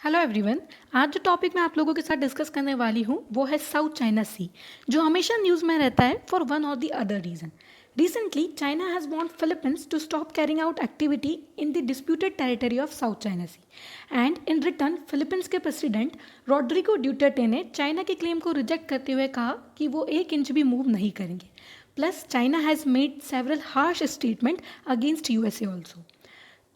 Hello everyone. आज जो topic मैं आप लोगों के साथ डिस्कस करने वाली हूँ वो है साउथ चाइना सी, जो हमेशा न्यूज़ में रहता है फॉर वन और the other reason. Recently China has want Philippines to stop carrying out activity in the disputed territory of South China Sea and in return Philippines के president Rodrigo Duterte ने China के claim को reject करते हुए कहा कि वो 1 inch भी मूव नहीं करेंगे। Plus China has made several harsh statement against USA also.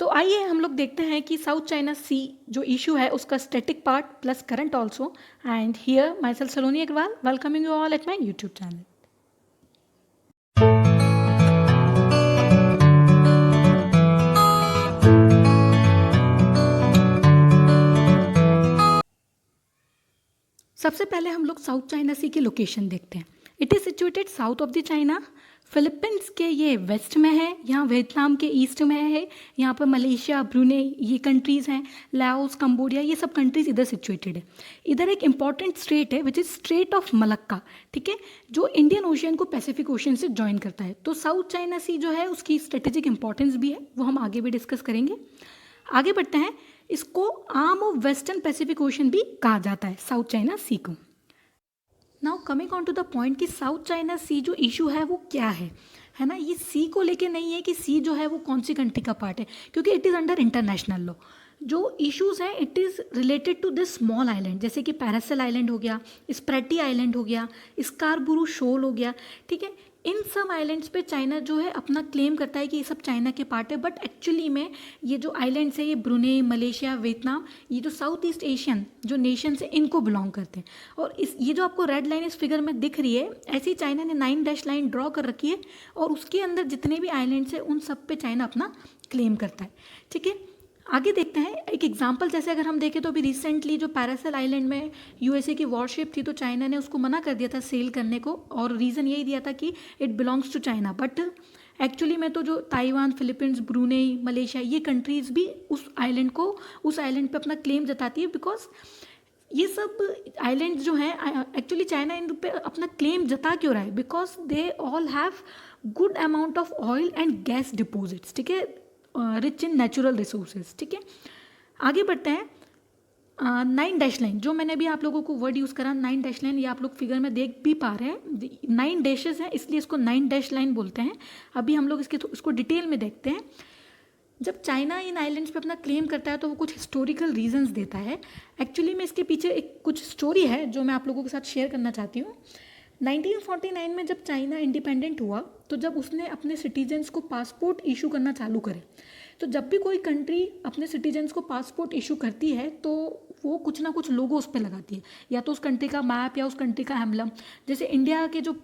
तो आइए हम लोग देखते हैं कि साउथ चाइना सी जो इशू है उसका static part plus current also. And here my self Saloni Agarwal welcoming you all at my YouTube channel. सबसे पहले हम लोग साउथ चाइना सी की लोकेशन देखते हैं। It is situated south of the China. Philippines के ये वेस्ट में है, यहाँ वियतनाम के ईस्ट में है, यहाँ पर मलेशिया ब्रूनेई ये कंट्रीज़ हैं, लाओस कंबोडिया ये सब कंट्रीज़ इधर सिचुएटेड है। इधर एक इंपॉर्टेंट स्ट्रेट है which is straight of Malacca, ठीक है, जो इंडियन ओशियन को पैसिफिक ओशियन से ज्वाइन करता है। तो साउथ चाइना सी जो है उसकी स्ट्रेटेजिक इंपॉर्टेंस भी है, वो हम आगे भी डिस्कस करेंगे। आगे बढ़ते हैं। इसको arm of western Pacific ocean भी कहा जाता है साउथ चाइना सी को। Now coming on to the point कि साउथ चाइना सी जो इशू है वो क्या है ना। ये सी को लेके नहीं है कि सी जो है वो कौन सी कंट्री का पार्ट है, क्योंकि it is under international law. जो इश्यूज हैं it is related to this small island, जैसे कि पैरासेल आइलैंड हो गया, स्प्रेटी आइलैंड हो गया, स्कारबुरू शोल हो गया, ठीक है। इन सब आइलैंड्स पे चाइना जो है अपना क्लेम करता है कि ये सब चाइना के पार्ट है, बट एक्चुअली में ये जो आइलैंड्स है ये ब्रुनेई, मलेशिया, वियतनाम, ये जो साउथ ईस्ट एशियन जो नेशंस है इनको बिलोंग करते हैं। और इस ये जो आपको रेड लाइन इस फिगर में दिख रही है, ऐसे ही चाइना ने 9 डैश लाइन ड्रॉ कर रखी है और उसके अंदर जितने भी आइलैंड्स हैं उन सब पे चाइना अपना क्लेम करता है, ठीक है। आगे देखते हैं एक एग्जांपल। जैसे अगर हम देखें तो अभी रिसेंटली जो पैरासेल आइलैंड में यूएसए की वॉरशिप थी, तो चाइना ने उसको मना कर दिया था सेल करने को, और रीज़न यही दिया था कि it belongs to China. But actually में तो जो ताइवान, फिलीपींस, ब्रूनेई, मलेशिया ये कंट्रीज़ भी उस आइलैंड पे अपना क्लेम जताती है, बिकॉज ये सब आइलैंड जो हैं एक्चुअली चाइना इन पे अपना क्लेम जता क्यों रहा है, because they all have good amount of oil and gas deposits, ठीक है, रिच इन नेचुरल रिसोर्सेज, ठीक है। आगे बढ़ते हैं। 9 डैश लाइन जो मैंने अभी आप लोगों को वर्ड यूज़ करा 9 डैश लाइन, ये आप लोग फिगर में देख भी पा रहे हैं। 9 डैशेज हैं इसलिए इसको 9 डैश लाइन बोलते हैं। अभी हम लोग इसको डिटेल में देखते हैं। जब चाइना इन आइलैंड्स पे अपना क्लेम करता है तो वो कुछ हिस्टोरिकल रीजंस देता है। एक्चुअली में इसके पीछे एक कुछ स्टोरी है जो मैं आप लोगों के साथ शेयर करना चाहती हूँ। 1949 में जब चाइना इंडिपेंडेंट हुआ तो जब उसने अपने सिटीजन्स को पासपोर्ट इशू करना चालू करे, तो जब भी कोई कंट्री अपने सिटीजन्स को पासपोर्ट इशू करती है तो वो कुछ ना कुछ लोगो उस पर लगाती है, या तो उस कंट्री का मैप या उस कंट्री का एम्बलम। जैसे इंडिया के जो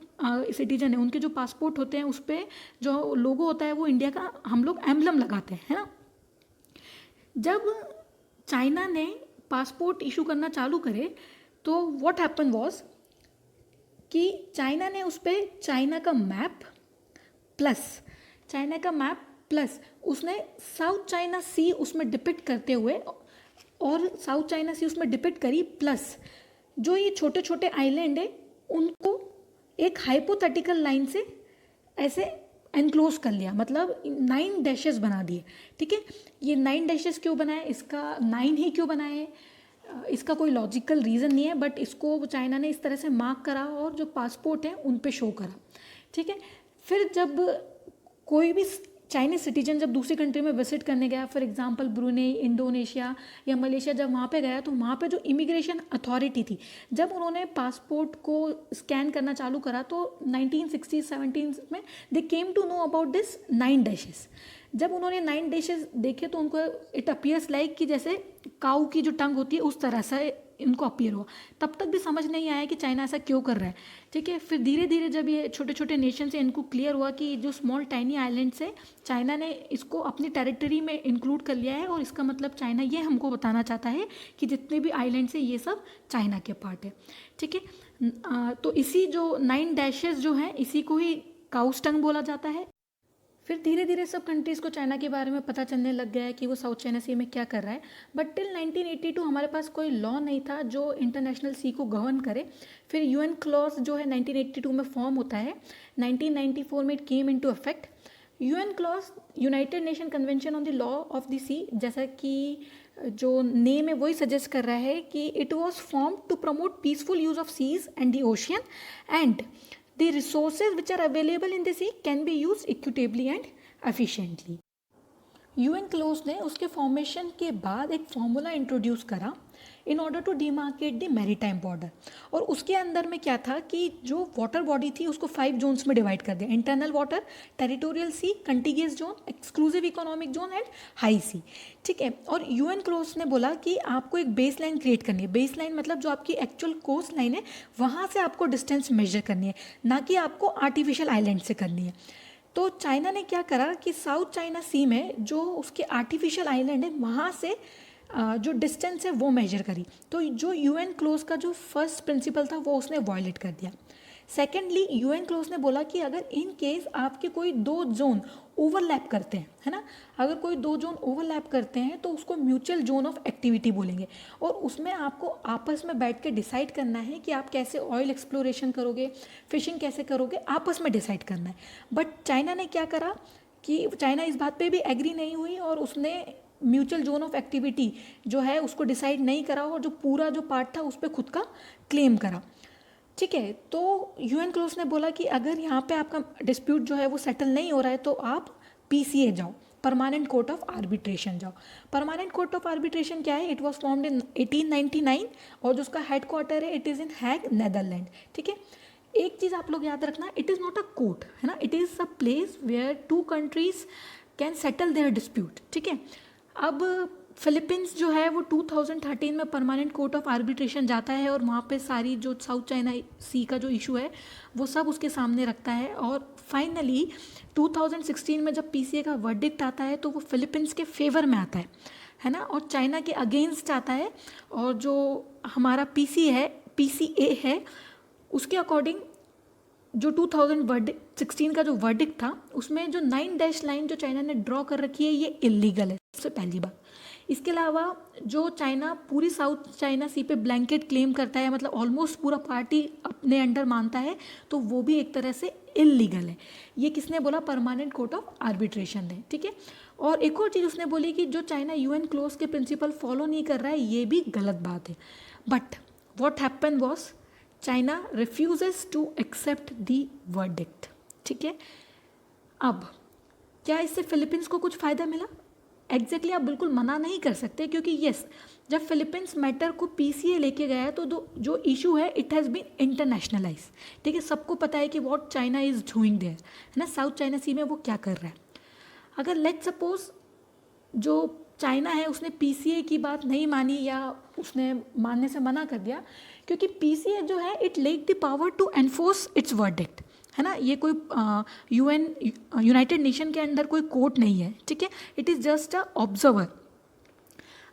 सिटीजन है उनके जो पासपोर्ट होते हैं उस पर जो लोगो होता है वो इंडिया का हम लोग एम्बलम लगाते हैं, है ना। जब चाइना ने पासपोर्ट इशू करना चालू करे तो व्हाट हैपन वाज कि चाइना ने उस पर चाइना का मैप प्लस उसने साउथ चाइना सी उसमें डिपिक्ट करते हुए, और साउथ चाइना सी उसमें डिपिक्ट करी, प्लस जो ये छोटे छोटे आइलैंड है उनको एक हाइपोथेटिकल लाइन से ऐसे एनक्लोज कर लिया, मतलब 9 डैशेस बना दिए, ठीक है। ये 9 डैशेस क्यों बनाए, इसका 9 ही क्यों बनाए, इसका कोई लॉजिकल रीज़न नहीं है, बट इसको चाइना ने इस तरह से मार्क करा और जो पासपोर्ट है उन पे शो करा, ठीक है। फिर जब कोई भी चाइनीज सिटीजन जब दूसरी कंट्री में विजिट करने गया, फॉर एग्जांपल ब्रूनेई, इंडोनेशिया या मलेशिया, जब वहाँ पे गया तो वहाँ पे जो इमिग्रेशन अथॉरिटी थी, जब उन्होंने पासपोर्ट को स्कैन करना चालू करा तो 1960-70 में they came to know about this 9 dashes. जब उन्होंने 9 डैशेस देखे तो उनको इट अपीयर्स लाइक कि जैसे काऊ की जो टंग होती है उस तरह से इनको अपीयर हुआ। तब तक भी समझ नहीं आया कि चाइना ऐसा क्यों कर रहा है, ठीक है। फिर धीरे धीरे जब ये छोटे छोटे नेशन से इनको क्लियर हुआ कि जो स्मॉल टाइनी आइलैंड से चाइना ने इसको अपनी टेरिटरी में इंक्लूड कर लिया है, और इसका मतलब चाइना ये हमको बताना चाहता है कि जितने भी आइलैंड्स हैं ये सब चाइना के पार्ट है, ठीक है। तो इसी जो 9 डैशेस जो हैं इसी को ही काउस टंग बोला जाता है। फिर धीरे धीरे सब कंट्रीज़ को चाइना के बारे में पता चलने लग गया है कि वो साउथ चाइना सी में क्या कर रहा है, बट टिल 1982 हमारे पास कोई लॉ नहीं था जो इंटरनेशनल सी को गवर्न करे। फिर यूएन क्लॉज जो है 1982 में फॉर्म होता है, 1994 में it came into effect. UNCLOS United Nation Convention on the law of the sea, जैसा कि जो नेम है वही सजेस्ट कर रहा है कि it was form to promote peaceful use of seas and the ocean and the resources which are available in the sea can be use equitably and efficiently. UNCLOS ने उसके formation के बाद एक formula introduce करा in order to demarcate the maritime border, और उसके अंदर में क्या था कि जो वाटर बॉडी थी उसको 5 जोन्स में डिवाइड कर दिया, internal water, territorial sea, contiguous zone, exclusive economic zone and high sea. ठीक है, और यूएन क्लोज ने बोला कि आपको एक बेस लाइन क्रिएट करनी है। बेस लाइन मतलब जो आपकी एक्चुअल कोस्ट लाइन है वहाँ से आपको डिस्टेंस मेजर करनी है, ना कि आपको आर्टिफिशियल आइलैंड से करनी है। तो चाइना ने क्या करा कि साउथ चाइना सी में जो उसके आर्टिफिशियल आइलैंड है वहाँ से जो डिस्टेंस है वो मेजर करी। तो जो यूएन क्लोज का जो फर्स्ट प्रिंसिपल था वो उसने वायलेट कर दिया। सेकेंडली यूएन क्लोज ने बोला कि अगर इन केस आपके कोई 2 जोन ओवरलैप करते हैं, है ना, अगर कोई 2 जोन ओवरलैप करते हैं तो उसको म्यूचुअल जोन ऑफ एक्टिविटी बोलेंगे, और उसमें आपको आपस में बैठ के डिसाइड करना है कि आप कैसे ऑयल एक्सप्लोरेशन करोगे, फिशिंग कैसे करोगे, आपस में डिसाइड करना है। बट चाइना ने क्या करा कि चाइना इस बात पे भी एग्री नहीं हुई और उसने म्यूचुअल जोन ऑफ एक्टिविटी जो है उसको डिसाइड नहीं करा, और जो पूरा जो पार्ट था उस पर खुद का क्लेम करा। ठीक है, तो यूएन क्लोज ने बोला कि अगर यहाँ पे आपका डिस्प्यूट जो है वो सेटल नहीं हो रहा है तो आप पीसीए जाओ, परमानेंट कोर्ट ऑफ आर्बिट्रेशन जाओ। परमानेंट कोर्ट ऑफ आर्बिट्रेशन क्या है? इट वॉज फॉर्म्ड इन 1899 और जो उसका हेड क्वार्टर है it is in Hague, Netherland. ठीक है, एक चीज़ आप लोग याद रखना, it is not a court, है ना, it is a place where 2 countries can settle their dispute. ठीक है, अब फिलीपींस जो है वो 2013 में परमानेंट कोर्ट ऑफ आर्बिट्रेशन जाता है और वहाँ पे सारी जो साउथ चाइना सी का जो इशू है वो सब उसके सामने रखता है, और फाइनली 2016 में जब पीसीए का वर्डिक्ट आता है तो वो फिलीपींस के फेवर में आता है ना, और चाइना के अगेंस्ट आता है। और जो हमारा पीसीए है उसके अकॉर्डिंग जो 2016 का जो वर्डिक्ट था उसमें जो 9 डैश लाइन जो चाइना ने ड्रॉ कर रखी है ये इलीगल है, सबसे पहली बात। इसके अलावा जो चाइना पूरी साउथ चाइना सी पे ब्लैंकेट क्लेम करता है, मतलब ऑलमोस्ट पूरा पार्टी अपने अंडर मानता है, तो वो भी एक तरह से इलीगल है। ये किसने बोला? परमानेंट कोर्ट ऑफ आर्बिट्रेशन ने। ठीक है, और एक और चीज़ उसने बोली कि जो चाइना यूएन क्लोज के प्रिंसिपल फॉलो नहीं कर रहा है ये भी गलत बात है। But what happen was China refuses to accept the verdict. ठीक है, अब क्या इससे फिलीपींस को कुछ फ़ायदा मिला? एग्जैक्टली आप बिल्कुल मना नहीं कर सकते, क्योंकि यस, जब फिलीपींस मैटर को पीसीए लेके गया है तो जो इशू है इट हैज़ बीन इंटरनेशनलाइज। ठीक है, सबको पता है कि what China is doing there, है ना, साउथ चाइना सी में वो क्या कर रहा है। अगर लेट्स सपोज जो चाइना है उसने पीसीए की बात नहीं मानी या उसने मानने से मना कर दिया, क्योंकि पीसीए जो है it lack the power to enforce its verdict, है ना, ये कोई यूनाइटेड नेशन के अंडर कोई कोर्ट नहीं है। ठीक है, it is just a observer.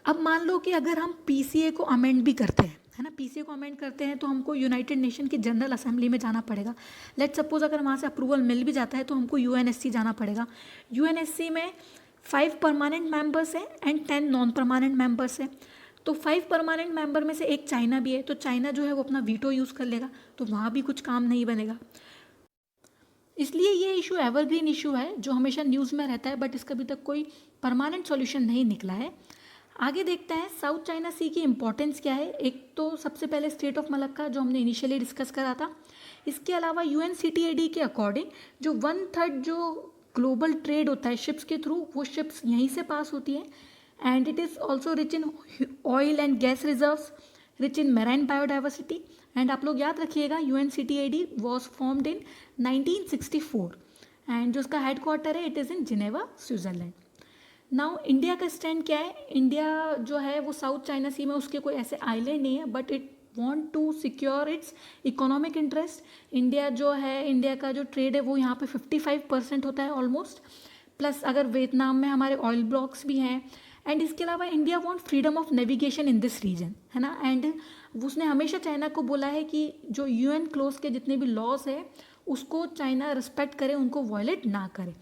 अब मान लो कि अगर हम पीसीए को अमेंड भी करते हैं, है ना, पीसीए को अमेंड करते हैं तो हमको यूनाइटेड नेशन की जनरल असेंबली में जाना पड़ेगा। लेट्स सपोज अगर वहाँ से अप्रूवल मिल भी जाता है तो हमको यूएनएससी जाना पड़ेगा। यूएनएससी में 5 परमानेंट मेंबर्स हैं एंड 10 नॉन परमानेंट मेंबर्स हैं। तो 5 परमानेंट मेंबर में से एक चाइना भी है, तो चाइना जो है वो अपना वीटो यूज़ कर लेगा, तो वहाँ भी कुछ काम नहीं बनेगा। इसलिए ये इशू एवरग्रीन इशू है जो हमेशा न्यूज़ में रहता है, बट इसका अभी तक कोई परमानेंट सॉल्यूशन नहीं निकला है। आगे देखते हैं साउथ चाइना सी की इंपॉर्टेंस क्या है। एक तो सबसे पहले स्टेट ऑफ मलक्का जो हमने इनिशियली डिस्कस करा था। इसके अलावा यूएनसीटीएडी के अकॉर्डिंग जो 1/3 जो ग्लोबल ट्रेड होता है शिप्स के थ्रू, वो शिप्स यहीं से पास होती है। And it is also rich in oil and gas reserves, rich in marine biodiversity. And आप लोग याद रखिएगा UNCTAD was formed in 1964 and जो उसका हेड क्वार्टर है it is in Geneva, Switzerland. Now India का स्टैंड क्या है? इंडिया जो है वो साउथ चाइना सी में उसके कोई ऐसे आइलैंड नहीं है, but it want to secure its economic interest. India जो है, इंडिया का जो ट्रेड है वो यहाँ पे 55% होता है ऑलमोस्ट, प्लस अगर वियतनाम में हमारे ऑयल ब्लॉक्स भी हैं। एंड इसके अलावा India want freedom of navigation in this region, है ना। एंड उसने हमेशा चाइना को बोला है कि जो यूएन क्लोज के जितने भी लॉज है उसको चाइना रिस्पेक्ट करे, उनको वायलेट ना करे।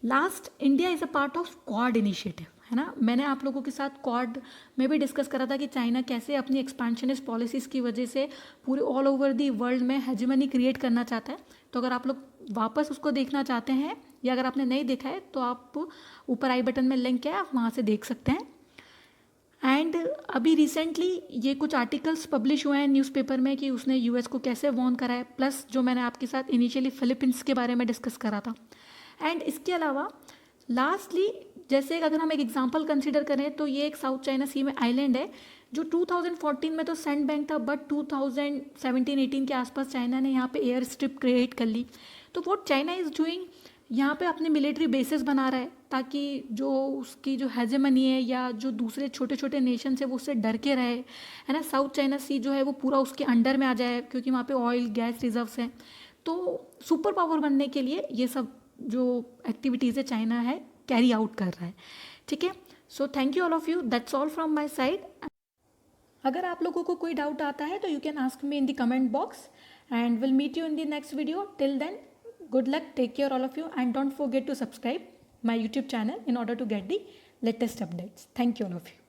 Last, India is a part of quad initiative, है ना। मैंने आप लोगों के साथ क्वाड में भी डिस्कस करा था कि चाइना कैसे अपनी एक्सपेंशनिस्ट पॉलिसीज़ की वजह से पूरे ऑल ओवर दी वर्ल्ड में हेजेमनी क्रिएट करना चाहता है। तो अगर आप लोग वापस उसको देखना चाहते हैं या अगर आपने नहीं देखा है तो आप ऊपर आई बटन में लिंक है, आप वहाँ से देख सकते हैं। एंड अभी रिसेंटली ये कुछ आर्टिकल्स पब्लिश हुए हैं न्यूज़पेपर में कि उसने यूएस को कैसे वॉर्न करा है, प्लस जो मैंने आपके साथ इनिशियली फिलीपींस के बारे में डिस्कस करा था। एंड इसके अलावा लास्टली, जैसे अगर हम एक एग्जांपल कंसीडर करें तो ये एक साउथ चाइना सी में आइलैंड है जो 2014 में तो सैंड बैंक था, बट 2017-18 के आसपास चाइना ने यहाँ पे एयर स्ट्रिप क्रिएट कर ली। तो व्हाट चाइना इज़ डूइंग, यहाँ पे अपने मिलिट्री बेसिस बना रहा है ताकि जो उसकी जो हेजेमनी है या जो दूसरे छोटे छोटे नेशन है वो उससे डर के रहे, है ना। साउथ चाइना सी जो है वो पूरा उसके अंडर में आ जाए, क्योंकि वहाँ पे ऑयल गैस रिजर्व्स हैं। तो सुपर पावर बनने के लिए ये सब जो एक्टिविटीज़ है चाइना है कैरी आउट कर रहा है, ठीक है। So thank you all of you, that's all from my side. अगर आप लोगों को कोई डाउट आता है तो you can ask me in the comment box and will meet you in the next video. Till then, good luck, take care all of you, and don't forget to subscribe my YouTube channel in order to get the latest updates. Thank you all of you.